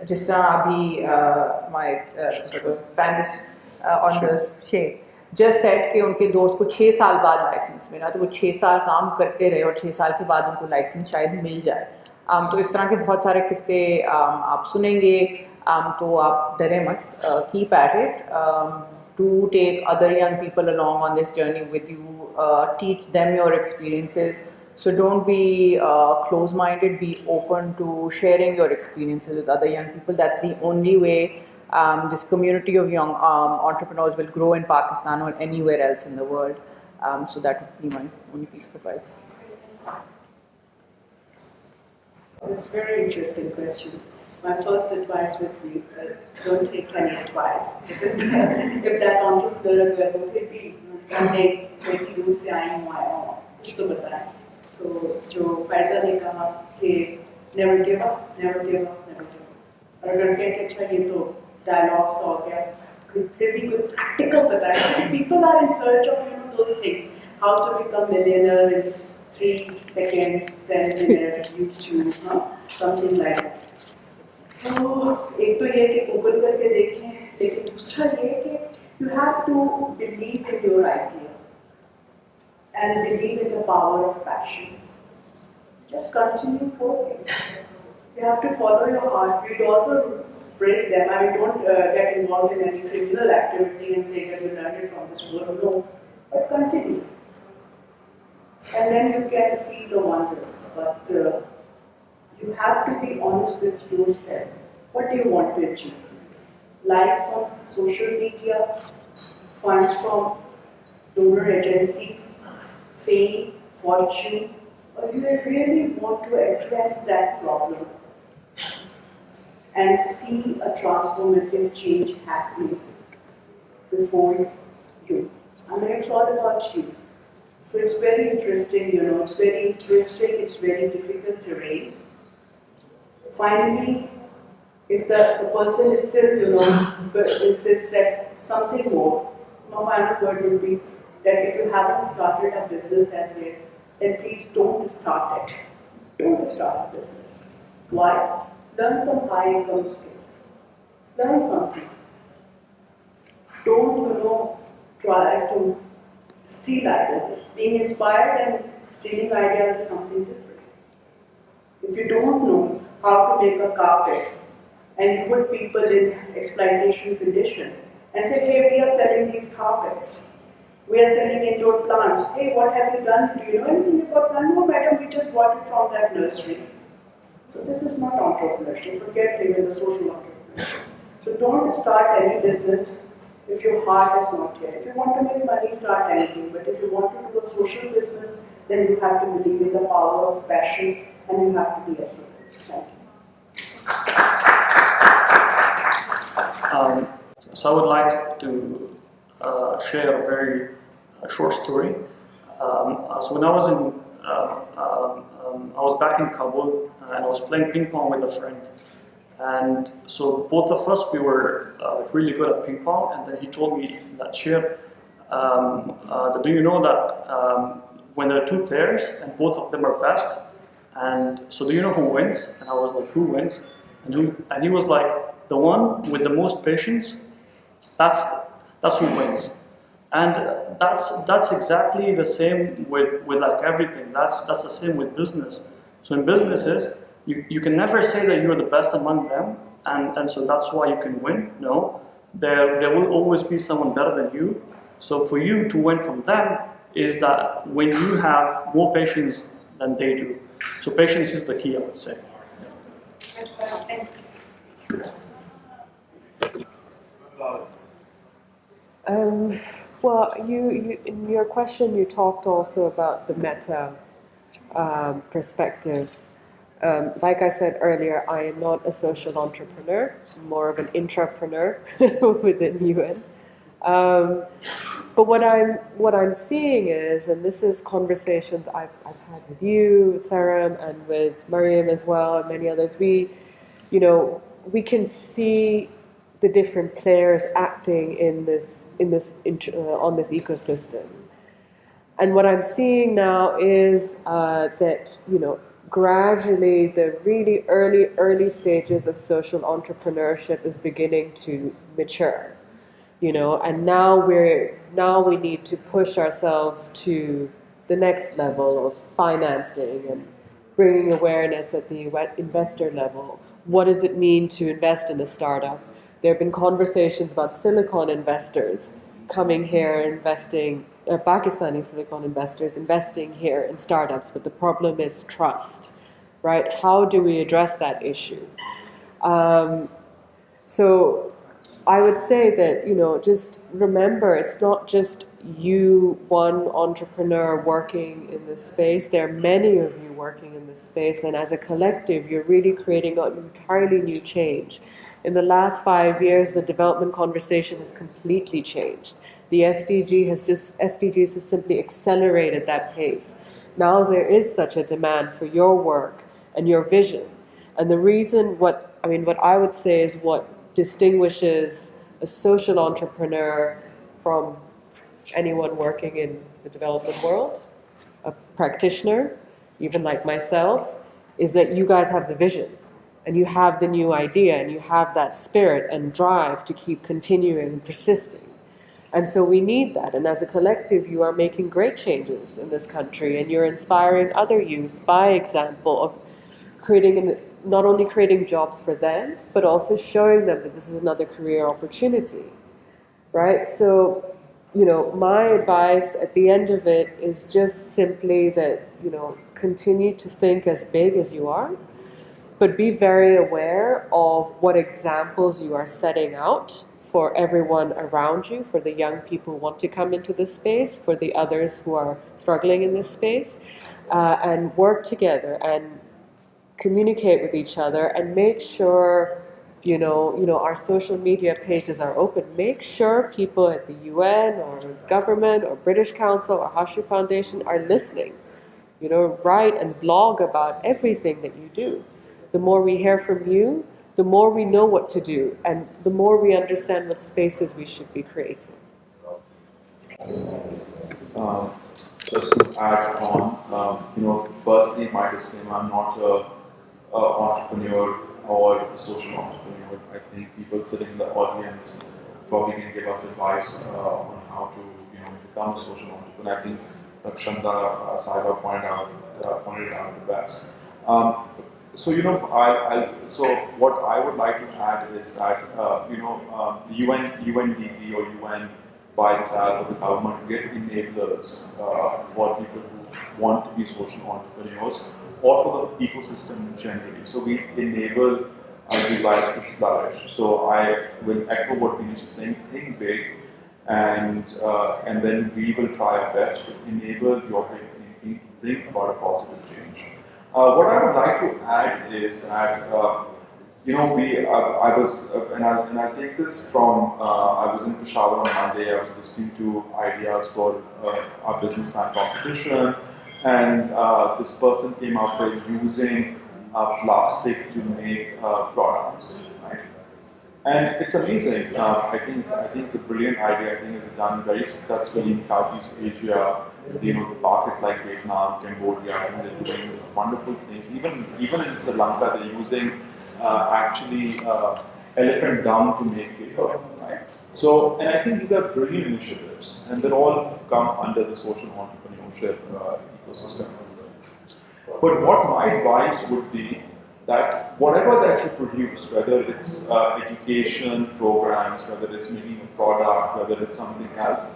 Just my sort of panelist on the Sher just said कि उनके दोस्त को 6 साल बाद licence मिला, तो वो 6 साल काम करते रहे और 6 साल के बाद उनको लाइसेंस शायद मिल जाए. तो इस तरह के बहुत सारे किस्से आप सुनेंगे, तो आप डरे मत. Keep at it. Do take other young people along on this journey with you. Teach them your experiences. So don't be close-minded. Be open to sharing your experiences with other young people. That's the only way this community of young entrepreneurs will grow in Pakistan or anywhere else in the world. So that would be my only piece of advice. It's a very interesting question. My first advice would be don't take any advice. If that entrepreneur will be एक रूप से आई हूँ आया हूँ कुछ तो बताएं. तो जो फैजा ने कहा कि never give up, never give up, never give up. और अगर कहते अच्छा ये तो dialogues हो गया, फिर भी कोई practical बताएं. People are in search of those things. How to become millionaire in 3 seconds, 10 minutes, YouTube, something like that. तो एक तो ये कि गूगल करके देखें, लेकिन दूसरा ये कि you have to believe in your idea and believe in the power of passion. Just continue working. You have to follow your heart, read all the rules, break them. I mean, don't get involved in any criminal activity and say that you learned it from this world. No, but continue. And then you can see the wonders. But you have to be honest with yourself. What do you want to achieve? Likes on social media, funds from donor agencies, fame, fortune, or you really want to address that problem and see a transformative change happening before you. I mean, it's all about you. So it's very interesting, it's very interesting, it's very difficult terrain. Finally, if the person is still, insists that something more, my final word would be that if you haven't started a business as yet, then please don't start it. Don't start a business. Why? Learn some high income skill. Learn something. Don't, try to steal ideas. Being inspired and stealing ideas is something different. If you don't know how to make a carpet, and you put people in exploitation condition and say, hey, we are selling these carpets. We are selling indoor plants. Hey, what have you done? Do you know anything about that? No, madam, we just bought it from that nursery. So this is not entrepreneurship. Forget even the social entrepreneurship. So don't start any business if your heart is not here. If you want to make money, start anything. But if you want to do a social business, then you have to believe in the power of passion and you have to be ethical. Thank you. So I would like to share a very short story. So when I was I was back in Kabul and I was playing ping pong with a friend. And so both of us, we were really good at ping pong. And then he told me that, Sher, do you know that when there are 2 players and both of them are best, and so do you know who wins? And I was like, who wins? And he was like, the one with the most patience, that's who wins. And that's exactly the same with like everything. That's the same with business. So in businesses, you can never say that you're the best among them, and so that's why you can win. No, there will always be someone better than you. So for you to win from them is that when you have more patience than they do. So patience is the key, I would say. Thanks. Well, you in your question, you talked also about the meta perspective. Like I said earlier, I am not a social entrepreneur, I'm more of an intrapreneur within UN. But what I'm seeing is, and this is conversations I've had with you, Saram, and with Mariam as well, and many others. We can see the different players acting on this ecosystem. And what I'm seeing now is that gradually the really early stages of social entrepreneurship is beginning to mature. And now we need to push ourselves to the next level of financing and bringing awareness at the investor level. What does it mean to invest in a startup? There have been conversations about silicon investors coming here, investing, Pakistani silicon investors investing here in startups, but the problem is trust, right? How do we address that issue? So I would say that, just remember, it's not just you, one entrepreneur working in this space. There are many of you working in this space, and as a collective, you're really creating an entirely new change. In the last 5 years, the development conversation has completely changed. The SDGs has simply accelerated that pace. Now there is such a demand for your work and your vision. And the reason, what I would say is what distinguishes a social entrepreneur from anyone working in the development world, a practitioner, even like myself, is that you guys have the vision and you have the new idea and you have that spirit and drive to keep continuing and persisting. And so we need that. And as a collective, you are making great changes in this country, and you're inspiring other youth by example of not only creating jobs for them, but also showing them that this is another career opportunity, right? So, my advice at the end of it is just simply that, continue to think as big as you are, but be very aware of what examples you are setting out for everyone around you, for the young people who want to come into this space, for the others who are struggling in this space, and work together and communicate with each other, and make sure, our social media pages are open. Make sure people at the UN or government or British Council or Hashoo Foundation are listening. Write and blog about everything that you do. The more we hear from you, the more we know what to do, and the more we understand what spaces we should be creating. Just to add on, firstly, my disclaimer, I'm not an entrepreneur or a social entrepreneur. I think people sitting in the audience probably can give us advice on how to become a social entrepreneur. I think Rakhshinda, Saiba pointed out the best. So so what I would like to add is that UNDP or UN by itself or the government get enablers for people who want to be social entrepreneurs or for the ecosystem generally. So we enable the life to flourish. So I will echo what Beenisch is saying: think big, and then we will try our best to enable your big thinking, bring about a positive change. What I would like to add is that and I'll take this from I was in Peshawar on Monday. I was listening to ideas for our business plan competition, and this person came up with using plastic to make products, right? And it's amazing. I think it's a brilliant idea. I think it's done very successfully in Southeast Asia. The markets like Vietnam, Cambodia, I think they're doing wonderful things. Even in Sri Lanka, they're using actually elephant dung to make paper, right? So, and I think these are brilliant initiatives, and they all come under the social entrepreneurship ecosystem. But what my advice would be that whatever that you produce, whether it's education programs, whether it's making a product, whether it's something else,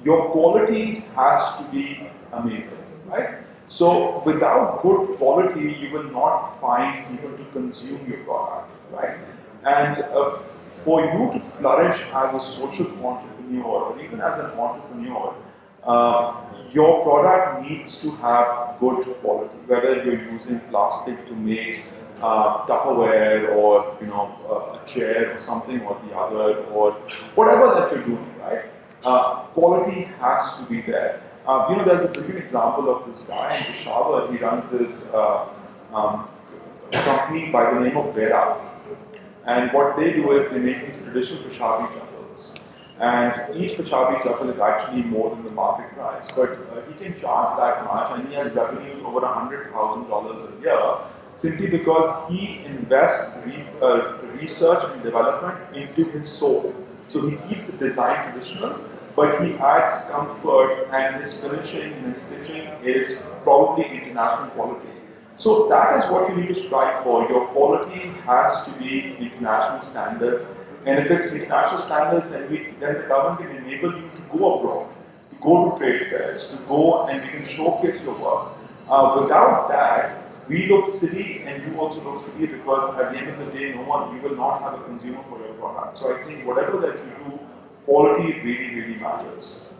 your quality has to be amazing, right? So without good quality, you will not find people to consume your product, right? And for you to flourish as a social entrepreneur, or even as an entrepreneur, your product needs to have good quality, whether you're using plastic to make Tupperware or a chair or something or the other, or whatever that you're doing, right? Quality has to be there. There's a brilliant example of this guy in Peshawar. He runs this company by the name of Vera. And what they do is they make these traditional Peshawari chappals. And each Peshawari chappal is actually more than the market price. But he can charge that much, and he has revenues over $100,000 a year simply because he invests research and development into his soul. So he keeps the design traditional, but he adds comfort, and his finishing and his stitching is probably international quality. So that is what you need to strive for. Your quality has to be international standards, and if it's international standards, then the government can enable you to go abroad, to go to trade fairs, to go and you can showcase your work. Without that, we look silly, and you also look silly, because at the end of the day, you will not have a consumer for your product. So I think whatever that you do, quality really, really matters.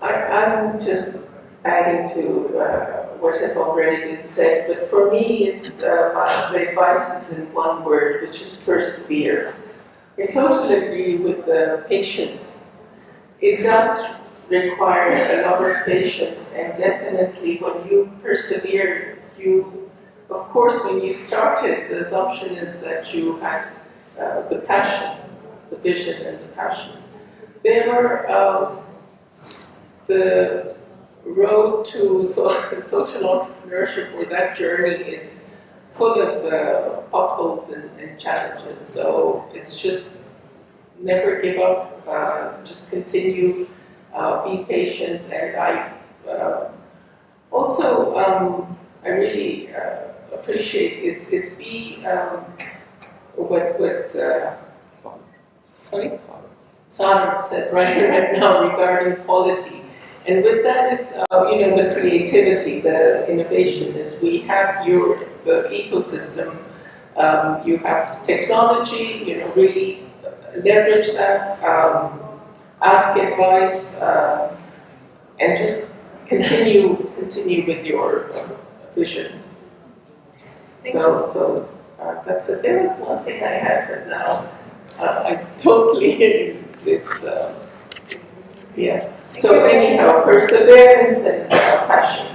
I'm just adding to what has already been said, but for me, it's the advice is in one word, which is persevere. I totally agree with the patience. It does require a lot of patience, and definitely when you persevere, of course, when you started, the assumption is that you had the passion, the vision and the passion. The road to social entrepreneurship, or that journey, is full of potholes and challenges. So it's just never give up, just continue, be patient, and I I really appreciate it's be what Saram said right now regarding quality. And with that is, the creativity, the innovation is we have the ecosystem, you have technology, really leverage that, ask advice, and just continue with your vision. So that's it. There was one thing I had, but now I totally, yeah. So anyhow, perseverance and passion.